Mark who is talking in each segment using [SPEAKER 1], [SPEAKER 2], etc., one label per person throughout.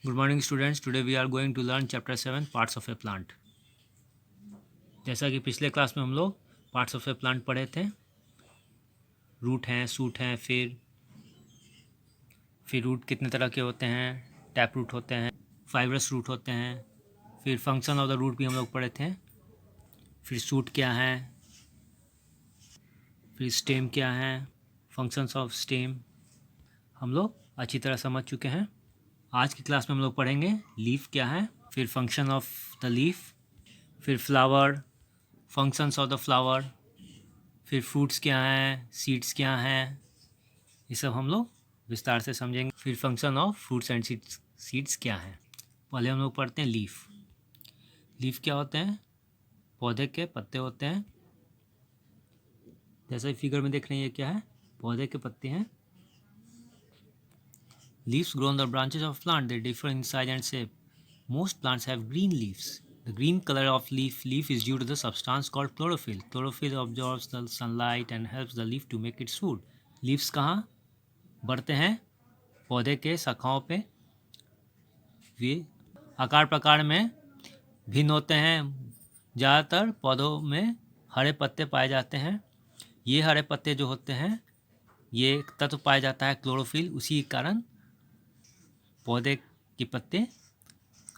[SPEAKER 1] Good morning students. Today we are going to learn chapter 7 parts of a plant. जैसा कि पिछले class में हम लोग पार्ट्स ऑफ ए प्लांट पढ़े थे, रूट हैं, सूट हैं, फिर रूट कितने तरह के होते हैं, टैप रूट होते हैं, फाइब्रस रूट होते हैं, फिर फंक्शन ऑफ द रूट भी हम लोग पढ़े थे, फिर सूट क्या है, फिर स्टेम क्या है, फंक्शंस ऑफ स्टेम हम लोग अच्छी तरह समझ चुके हैं। आज की क्लास में हम लोग पढ़ेंगे लीफ क्या है, फिर फंक्शन ऑफ द लीफ, फिर flower, functions of the flower, फिर फ्रूट्स क्या हैं, सीड्स क्या हैं, ये सब हम लोग विस्तार से समझेंगे। फिर function of fruits and seeds क्या हैं। पहले हम लोग पढ़ते हैं लीफ। लीफ क्या होते हैं? पौधे के पत्ते होते हैं। जैसा फिगर में देख रहे हैं, ये क्या है? पौधे के पत्ते हैं। Leaves grow on the branches of plant. They differ in size and shape. Most plants have green leaves. The green color of leaf is due to the substance called chlorophyll. Chlorophyll absorbs the sunlight and helps the leaf to make its food. Leaves कहाँ बढ़ते हैं? पौधे के शाखाओं पे। वे आकार प्रकार में भिन्न होते हैं। ज़्यादातर पौधों में हरे पत्ते पाए जाते हैं। ये हरे पत्ते जो होते हैं, ये तत्व पाया जाता है क्लोरोफिल। उसी के कारण पौधे के पत्ते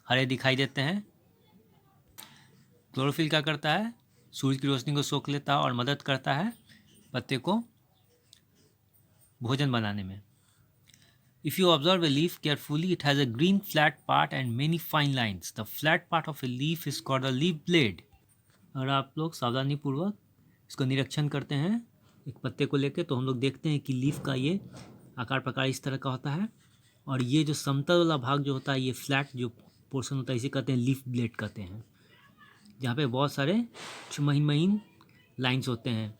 [SPEAKER 1] हरे दिखाई देते हैं। क्लोरोफिल क्या करता है? सूरज की रोशनी को सोख लेता है और मदद करता है पत्ते को भोजन बनाने में। If you observe a leaf carefully, it has a green flat part and many fine lines. The flat part of a leaf is called a leaf blade. और आप लोग सावधानी पूर्वक इसको निरीक्षण करते हैं एक पत्ते को लेकर, तो हम लोग देखते हैं कि लीफ का ये आकार प्रकार इस तरह का होता है, और ये जो समतल वाला भाग जो होता है, ये फ्लैट जो पोर्शन होता है, इसे कहते हैं लीफ ब्लेड कहते हैं, जहाँ पे बहुत सारे महीन महीन लाइंस होते हैं।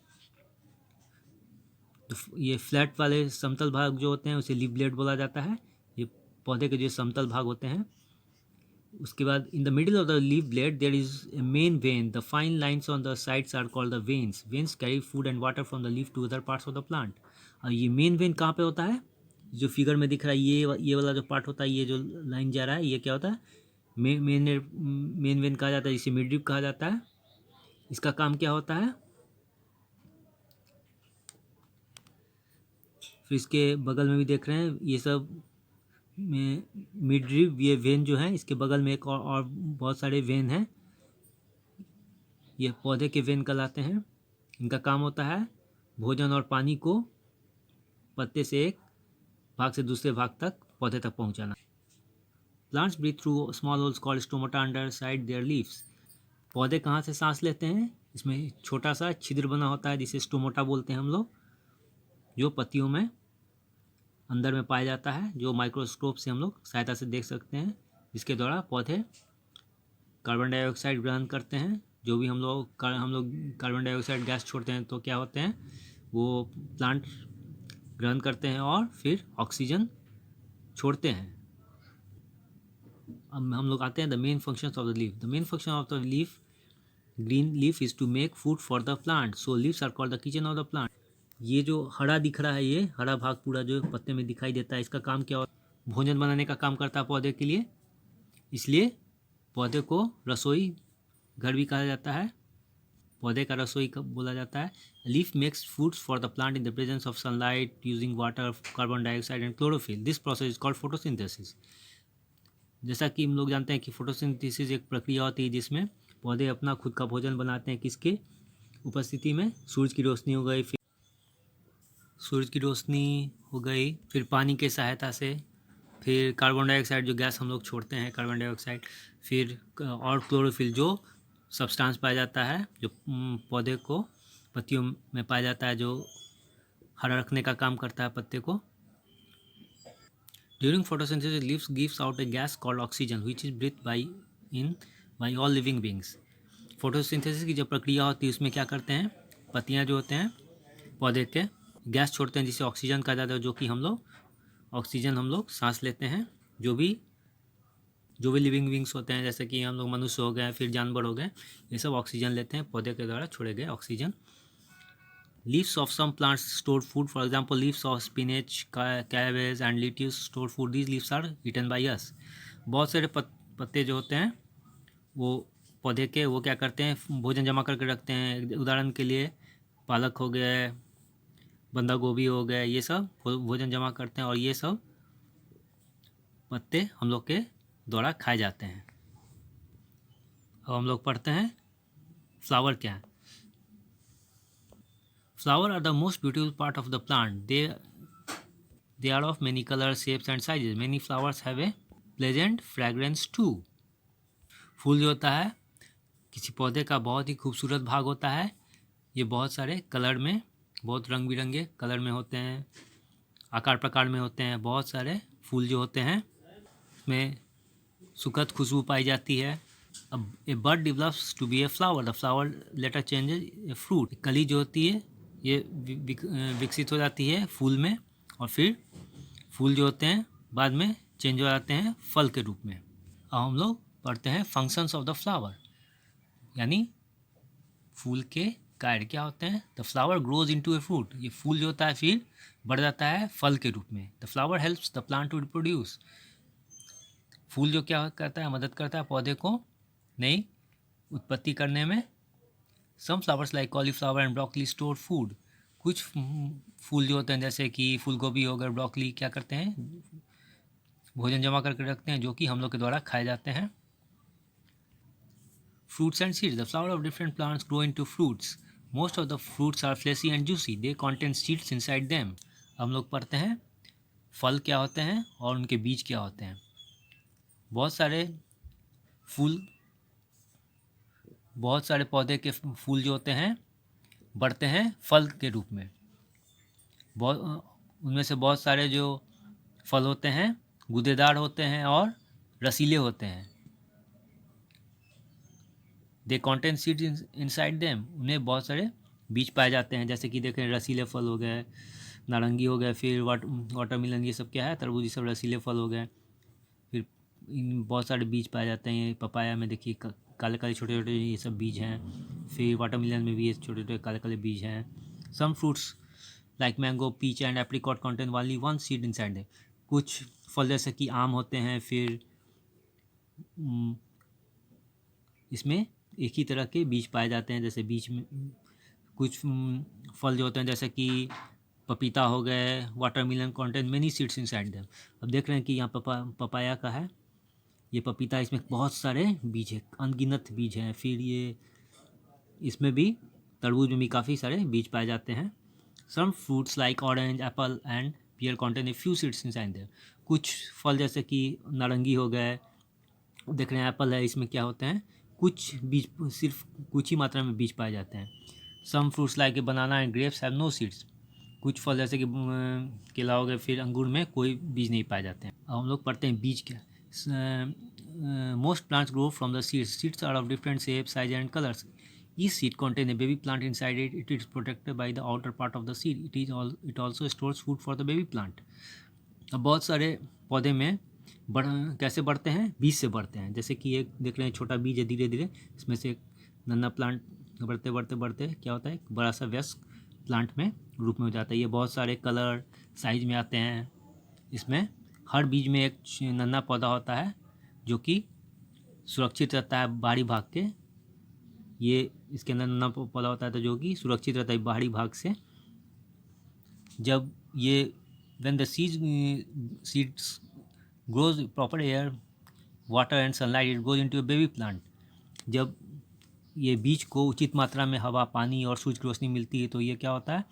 [SPEAKER 1] तो ये फ्लैट वाले समतल भाग जो होते हैं उसे लीफ ब्लेड बोला जाता है। ये पौधे के जो समतल भाग होते हैं। उसके बाद in the middle of the leaf blade there is a main vein. The fine lines on the sides are called the veins. Veins carry food and water from the leaf to other parts of the plant. और ये main vein कहाँ पे होता है? जो figure में दिख रहा है, ये वाला जो पार्ट होता है, ये जो लाइन जा रहा है, ये क्या होता है? मेन वेन कहा जाता है, जिसे मिड ड्रिप कहा जाता है। इसका काम क्या होता है? फिर इसके बगल में भी देख रहे हैं, ये सब में मिड ड्रिप, ये वेन जो है, इसके बगल में एक और बहुत सारे वेन हैं। ये पौधे के वेन कहलाते हैं। इनका काम होता है भोजन और पानी को पत्ते से एक भाग से दूसरे भाग तक, पौधे तक पहुंचाना। Plants breathe through small holes called stomata under side their leaves. पौधे कहाँ से सांस लेते हैं? इसमें छोटा सा छिद्र बना होता है, जिसे स्टोमाटा बोलते हैं हम लोग, जो पत्तियों में अंदर में पाया जाता है, जो माइक्रोस्कोप से हम लोग सहायता से देख सकते हैं, जिसके द्वारा पौधे कार्बन डाइऑक्साइड ग्रहण करते हैं। जो भी हम लोग कार्बन डाइऑक्साइड गैस छोड़ते हैं, तो क्या होते हैं? वो प्लांट ग्रहण करते हैं और फिर ऑक्सीजन छोड़ते हैं। अब हम लोग आते हैं the main functions of the leaf. The main function of the leaf, green leaf, is to make food for the plant. So leaves are called the kitchen of the plant. ये जो हरा दिख रहा है, ये हरा भाग पूरा जो पत्ते में दिखाई देता है, इसका काम क्या होता है? भोजन बनाने का काम करता है पौधे के लिए। इसलिए पौधे को रसोई घर भी कहा जाता है, पौधे का रसोई कब बोला जाता है। Leaf makes foods for the plant in the presence of sunlight using water, carbon dioxide and chlorophyll. This process is called photosynthesis. जैसा कि हम लोग जानते हैं कि फोटोसिंथेसिस एक प्रक्रिया होती है जिसमें पौधे अपना खुद का भोजन बनाते हैं। किसके उपस्थिति में? सूरज की रोशनी हो गई, फिर सूरज की रोशनी हो गई, फिर पानी के सहायता से, फिर कार्बन डाइऑक्साइड जो गैस हम लोग छोड़ते हैं, कार्बन डाइऑक्साइड, फिर और क्लोरोफिल जो सब्सटेंस पाया जाता है, जो पौधे को पत्तियों में पाया जाता है, जो हरा रखने का काम करता है पत्ते को। During photosynthesis leaves gives out a gas called oxygen which is breathe by all living beings. Photosynthesis की जो प्रक्रिया होती है, उसमें क्या करते हैं? पत्तियाँ जो होते हैं पौधे के गैस छोड़ते हैं, जिसे ऑक्सीजन कहा जाता है, जो कि हम लोग सांस लेते हैं। जो भी लिविंग बींग्स होते हैं, जैसे कि हम लोग मनुष्य हो गए, फिर जानवर हो गए, ये सब ऑक्सीजन लेते हैं पौधे के द्वारा छोड़े गए oxygen. Leaves of some plants store food, for example leaves of spinach, cabbage and lettuce store food. These leaves are eaten by us. बहुत सारे पत्ते जो होते हैं वो पौधे के, वो क्या करते हैं, भोजन जमा करके रखते हैं। उदाहरण के लिए पालक हो गया, बंदा गोभी हो गया, ये सब भोजन जमा करते हैं और ये सब पत्ते हम लोग के द्वारा खाए जाते हैं। अब हम लोग पढ़ते हैं फ्लावर क्या है। Flower are the most beautiful part of the plant. They are of many colours, shapes and sizes. Many flowers have a pleasant fragrance too. फूल जो होता है किसी पौधे का बहुत ही खूबसूरत भाग होता है। ये बहुत सारे कलर में, बहुत रंग बिरंगे कलर में होते हैं, आकार प्रकार में होते हैं। बहुत सारे फूल जो होते हैं उसमें सुखद खुशबू पाई जाती है। अब a bud develops to be a flower, the flower later changes a fruit. कली जो होती है ये विकसित हो जाती है फूल में, और फिर फूल जो होते हैं बाद में चेंज हो जाते हैं फल के रूप में। अब हम लोग पढ़ते हैं फंक्शंस ऑफ द फ्लावर, यानी फूल के कार्य क्या होते हैं। The flower grows into a fruit. ये फूल जो होता है फिर बढ़ जाता है फल के रूप में। The flower helps the plant to reproduce. फूल जो क्या करता है, मदद करता है पौधे को नई उत्पत्ति करने में। Some flowers like cauliflower and broccoli store food. कुछ फूल जो होते हैं जैसे कि फूल गोभी हो गया, ब्रोकली, क्या करते हैं, भोजन जमा करके रखते हैं जो कि हम लोग के द्वारा खाए जाते हैं। Fruits and seeds. The flower of different plants grow into fruits. Most of the fruits are fleshy and juicy. They contain seeds inside them. हम लोग पढ़ते हैं फल क्या होते हैं और उनके बीज क्या होते हैं। बहुत सारे फूल, बहुत सारे पौधे के फूल जो होते हैं बढ़ते हैं फल के रूप में। बहुत उनमें से बहुत सारे जो फल होते हैं गूदेदार होते हैं और रसीले होते हैं। दे कॉन्टेन सीड्स इनसाइड देम। उन्हें बहुत सारे बीज पाए जाते हैं, जैसे कि देखें रसीले फल हो गए, नारंगी हो गए, फिर वाटरमेलन, ये सब क्या है, तरबूज, ये सब रसीले फल हो गए। फिर इन बहुत सारे बीज पाए जाते हैं। पपाया में देखिए काले काले छोटे छोटे ये सब बीज हैं। फिर वाटरमेलन में भी ये छोटे छोटे काले काले बीज हैं। Some fruits like mango, peach and apricot contain only one seed inside them. कुछ फल जैसे कि आम होते हैं, फिर इसमें एक ही तरह के बीज पाए जाते हैं। जैसे बीज में कुछ फल जो होते हैं जैसे कि पपीता हो गए, watermelon contain many seeds inside them. अब देख रहे हैं कि यहाँ पपाया का है ये पपीता, इसमें बहुत सारे बीज है, अनगिनत बीज हैं। फिर ये इसमें भी तरबूज में भी काफ़ी सारे बीज पाए जाते हैं। Some fruits like orange, apple and pear contain a few seeds inside them. कुछ फल जैसे कि नारंगी हो गए, देख रहे हैं एप्पल है, इसमें क्या होते हैं कुछ बीज, सिर्फ कुछ ही मात्रा में बीज पाए जाते हैं। Some fruits like banana and grapes have no seeds. कुछ फल जैसे कि केला हो गया, फिर अंगूर में कोई बीज नहीं पाए जाते हैं। अब हम लोग पढ़ते हैं बीज क्या। Most plants grow from the seeds. Seeds are of different shape, size and colours. Each seed contains a baby plant inside it. It is protected by the outer part of the seed. It also stores food for the baby plant. अब बहुत सारे पौधे में कैसे बढ़ते हैं, बीज से बढ़ते हैं। जैसे कि एक देख रहे हैं छोटा बीज है, धीरे धीरे इसमें से नन्हा प्लांट बढ़ते बढ़ते बढ़ते क्या होता है, एक बड़ा सा वयस्क प्लांट में रूप में हो जाता है। ये बहुत सारे कलर साइज में आते हैं। इसमें हर बीज में एक नन्हा पौधा होता है जो कि सुरक्षित रहता है बाहरी भाग के। ये इसके अंदर नन्हा पौधा होता है तो जो कि सुरक्षित रहता है बाहरी भाग से। जब ये when the seeds grows proper air, water and sunlight, it goes into a baby plant. जब ये बीज को उचित मात्रा में हवा, पानी और सूरज की रोशनी मिलती है तो ये क्या होता है,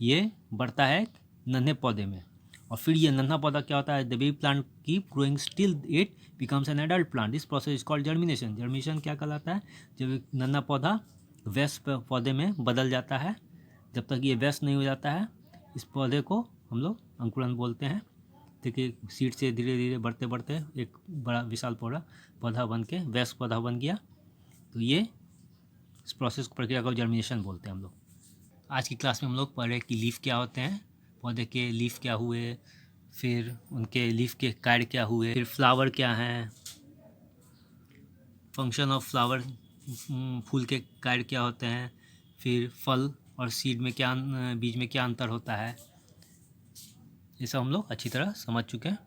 [SPEAKER 1] ये बढ़ता है नन्हे पौधे में। और फिर ये नन्हा पौधा क्या होता है, the baby plant keep growing still it becomes an adult plant. This process is called germination. Germination क्या कहलाता है, जब एक नन्हा पौधा वयस्क पौधे में बदल जाता है। जब तक ये वयस्क नहीं हो जाता है इस पौधे को हम लोग अंकुरन बोलते हैं। देखिए सीड से धीरे धीरे बढ़ते बढ़ते एक बड़ा विशाल पौधा बन के वयस्क पौधा बन गया। तो ये इस प्रोसेस प्रक्रिया को जर्मिनेशन बोलते हैं हम लोग। आज की क्लास में हम लोग पढ़े कि लीफ क्या होते हैं, पौधे के लीफ क्या हुए, फिर उनके लीफ के कार्य क्या हुए, फिर फ्लावर क्या हैं, फंक्शन ऑफ फ्लावर, फूल के कार्य क्या होते हैं, फिर फल और सीड में क्या, बीज में क्या अंतर होता है, ये सब हम लोग अच्छी तरह समझ चुके हैं।